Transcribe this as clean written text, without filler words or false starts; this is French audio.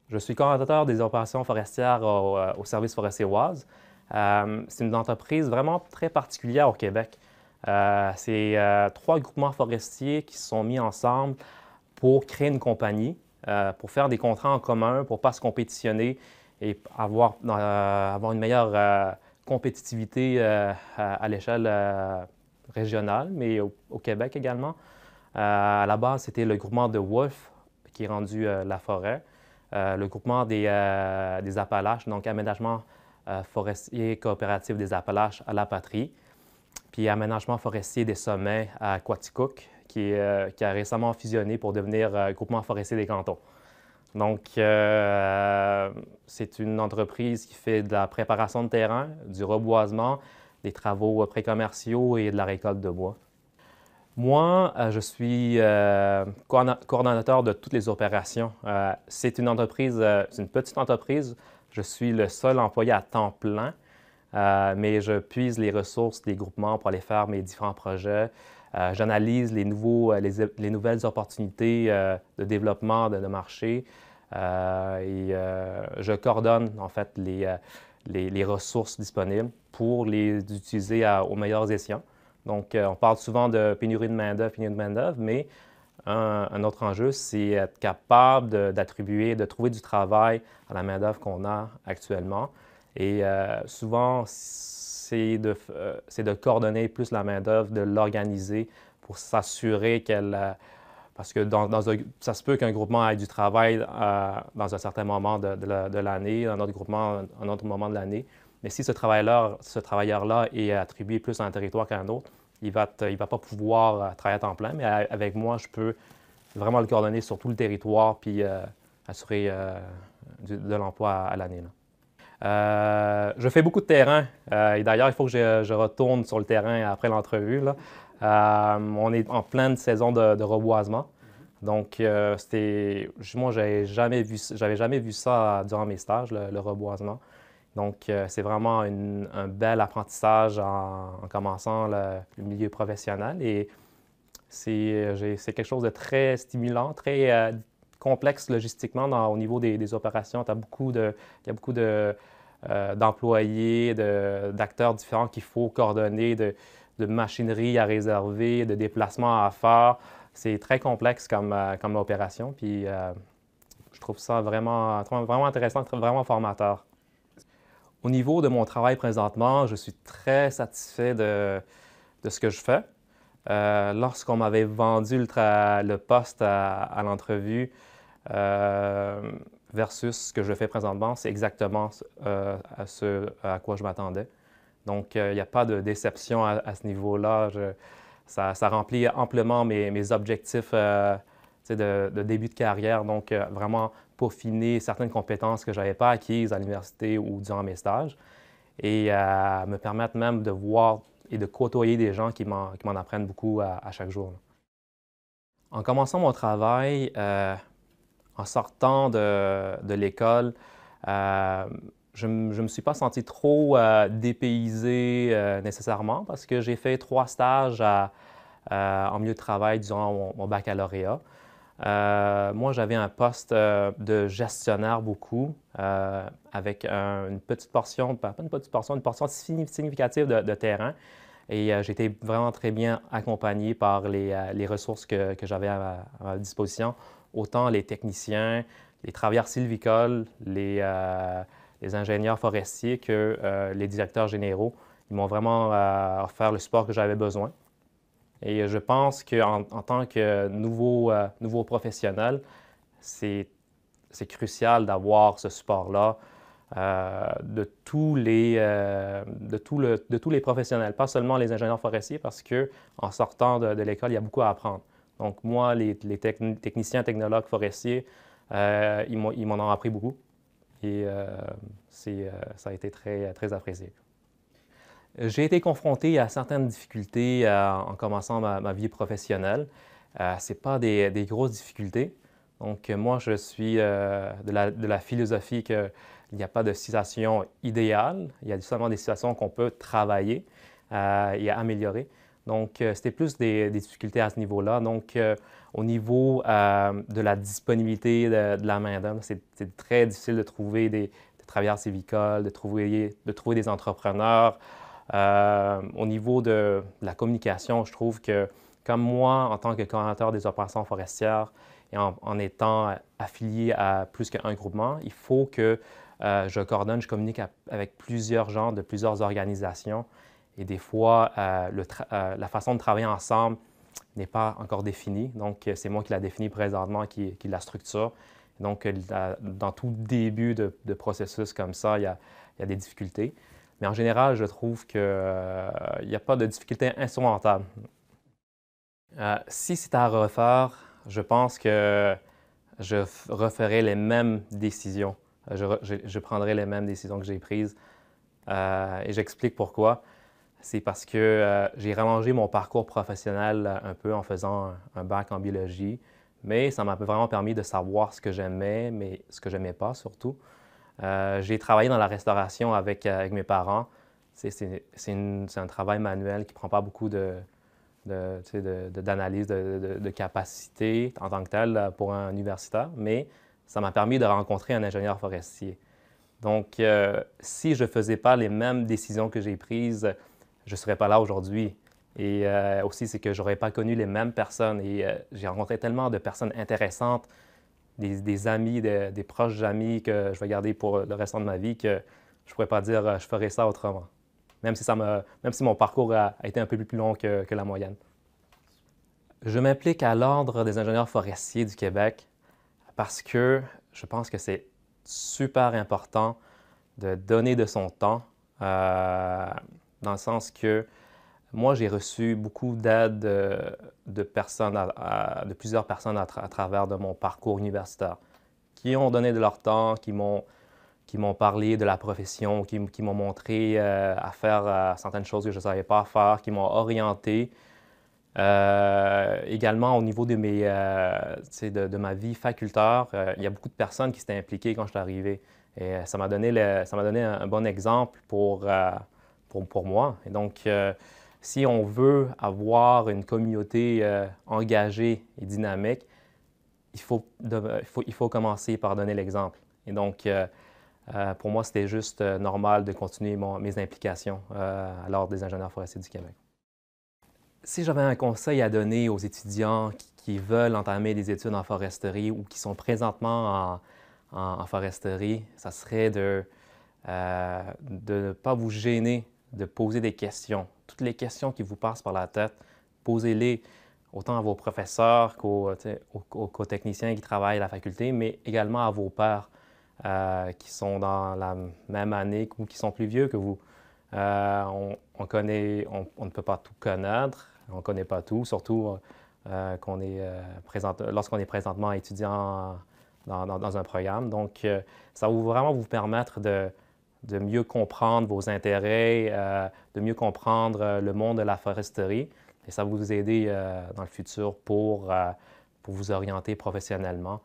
Je suis coordonnateur des opérations forestières au Service forestier Oise. C'est une entreprise vraiment très particulière au Québec. C'est trois groupements forestiers qui se sont mis ensemble pour créer une compagnie, pour faire des contrats en commun, pour ne pas se compétitionner et avoir une meilleure compétitivité à l'échelle régionale, mais au Québec également. À la base, c'était le groupement de Wolf qui est rendu La Forêt, le groupement des Appalaches, donc aménagement forestier coopératif des Appalaches à La Patrie, puis aménagement forestier des Sommets à Quaticook, qui a récemment fusionné pour devenir groupement forestier des Cantons. Donc, c'est une entreprise qui fait de la préparation de terrain, du reboisement, des travaux précommerciaux et de la récolte de bois. Moi, je suis coordonnateur de toutes les opérations. C'est une entreprise, c'est une petite entreprise. Je suis le seul employé à temps plein, mais je puise les ressources des groupements pour aller faire mes différents projets. J'analyse les nouvelles opportunités de développement de marché et je coordonne en fait les ressources disponibles pour les utiliser aux meilleurs escients. Donc, on parle souvent de pénurie de main-d'œuvre, mais un autre enjeu, c'est être capable d'attribuer, de trouver du travail à la main-d'œuvre qu'on a actuellement. Et souvent, c'est de coordonner plus la main-d'œuvre, de l'organiser pour s'assurer parce que ça se peut qu'un groupement ait du travail dans un certain moment de l'année, un autre groupement, un autre moment de l'année. Mais si ce travailleur-là est attribué plus à un territoire qu'à un autre, il ne va pas pouvoir travailler à temps plein. Mais avec moi, je peux vraiment le coordonner sur tout le territoire puis assurer de l'emploi à l'année. Je fais beaucoup de terrain. Et d'ailleurs, il faut que je retourne sur le terrain après l'entrevue. On est en pleine saison de reboisement. Donc, moi, j'avais jamais vu ça durant mes stages, le reboisement. Donc, c'est vraiment un bel apprentissage en commençant le milieu professionnel et c'est quelque chose de très stimulant, très complexe logistiquement au niveau des opérations. Il y a beaucoup d'employés, d'acteurs différents qu'il faut coordonner, de machinerie à réserver, de déplacements à faire. C'est très complexe comme opération, puis je trouve ça vraiment intéressant, vraiment formateur. Au niveau de mon travail présentement, je suis très satisfait de ce que je fais. Lorsqu'on m'avait vendu le poste à l'entrevue versus ce que je fais présentement, c'est exactement ce à quoi je m'attendais. Donc, il n'y a pas de déception à ce niveau-là. Ça remplit amplement mes objectifs de début de carrière. Donc, vraiment peaufiner certaines compétences que je n'avais pas acquises à l'université ou durant mes stages et me permettre même de voir et de côtoyer des gens qui m'en apprennent beaucoup à chaque jour. En commençant mon travail, en sortant de l'école, je ne me suis pas senti trop dépaysé nécessairement parce que j'ai fait 3 stages en milieu de travail durant mon baccalauréat. Moi, j'avais un poste de gestionnaire beaucoup, avec une petite portion, pas une petite portion, une portion significative de terrain. Et j'étais vraiment très bien accompagné par les ressources que j'avais à ma disposition, autant les techniciens, les travailleurs sylvicoles, les ingénieurs forestiers que les directeurs généraux. Ils m'ont vraiment offert le support que j'avais besoin. Et je pense qu'en tant que nouveau professionnel, c'est crucial d'avoir ce support-là de tous les professionnels, pas seulement les ingénieurs forestiers, parce qu'en sortant de l'école, il y a beaucoup à apprendre. Donc moi, les techniciens, technologues forestiers, ils m'en ont appris beaucoup et ça a été très apprécié. J'ai été confronté à certaines difficultés en commençant ma vie professionnelle. Ce n'est pas des grosses difficultés. Donc, moi, je suis de la philosophie qu'il n'y a pas de situation idéale. Il y a seulement des situations qu'on peut travailler et améliorer. Donc, c'était plus des difficultés à ce niveau-là. Donc, au niveau de la disponibilité de la main-d'œuvre, c'est très difficile de trouver des travailleurs civicoles, de trouver des entrepreneurs. Au niveau de la communication, je trouve que, comme moi, en tant que coordonnateur des opérations forestières et en étant affilié à plus qu'un groupement, il faut que je coordonne, je communique avec plusieurs gens de plusieurs organisations. Et des fois, la façon de travailler ensemble n'est pas encore définie. Donc, c'est moi qui la définis présentement, qui la structure. Donc, dans tout début de processus comme ça, il y a des difficultés. Mais en général, je trouve qu'il n'y a pas de difficultés insurmontables. Si c'était à refaire, je pense que je referais les mêmes décisions. Je prendrais les mêmes décisions que j'ai prises. Et j'explique pourquoi. C'est parce que j'ai rallongé mon parcours professionnel un peu en faisant un bac en biologie, mais ça m'a vraiment permis de savoir ce que j'aimais, mais ce que j'aimais pas surtout. J'ai travaillé dans la restauration avec mes parents. C'est un travail manuel qui ne prend pas beaucoup d'analyse de capacité en tant que tel pour un universitaire, mais ça m'a permis de rencontrer un ingénieur forestier. Donc, si je ne faisais pas les mêmes décisions que j'ai prises, je ne serais pas là aujourd'hui. Et aussi, c'est que je n'aurais pas connu les mêmes personnes. Et j'ai rencontré tellement de personnes intéressantes, des amis, des proches amis que je vais garder pour le restant de ma vie, que je ne pourrais pas dire je ferais ça autrement. Même si mon parcours a été un peu plus long que la moyenne. Je m'implique à l'Ordre des ingénieurs forestiers du Québec parce que je pense que c'est super important de donner de son temps, dans le sens que moi, j'ai reçu beaucoup d'aide de plusieurs personnes à travers de mon parcours universitaire, qui ont donné de leur temps, qui m'ont parlé de la profession, qui m'ont montré à faire certaines choses que je ne savais pas faire, qui m'ont orienté. Également, au niveau de ma vie facultaire, il y a beaucoup de personnes qui s'étaient impliquées quand je suis arrivé. Et ça m'a donné un bon exemple pour moi. Et donc, si on veut avoir une communauté engagée et dynamique, il faut commencer par donner l'exemple. Et donc, pour moi, c'était juste normal de continuer mes implications à l'Ordre des ingénieurs forestiers du Québec. Si j'avais un conseil à donner aux étudiants qui veulent entamer des études en foresterie ou qui sont présentement en foresterie, ça serait de ne pas vous gêner de poser des questions. Toutes les questions qui vous passent par la tête, posez-les autant à vos professeurs qu'aux techniciens qui travaillent à la faculté, mais également à vos pairs qui sont dans la même année ou qui sont plus vieux que vous. On ne peut pas tout connaître, on ne connaît pas tout, surtout lorsqu'on est présentement étudiant dans un programme. Donc, ça va vraiment vous permettre de mieux comprendre vos intérêts, de mieux comprendre le monde de la foresterie. Et ça va vous aider dans le futur pour vous orienter professionnellement.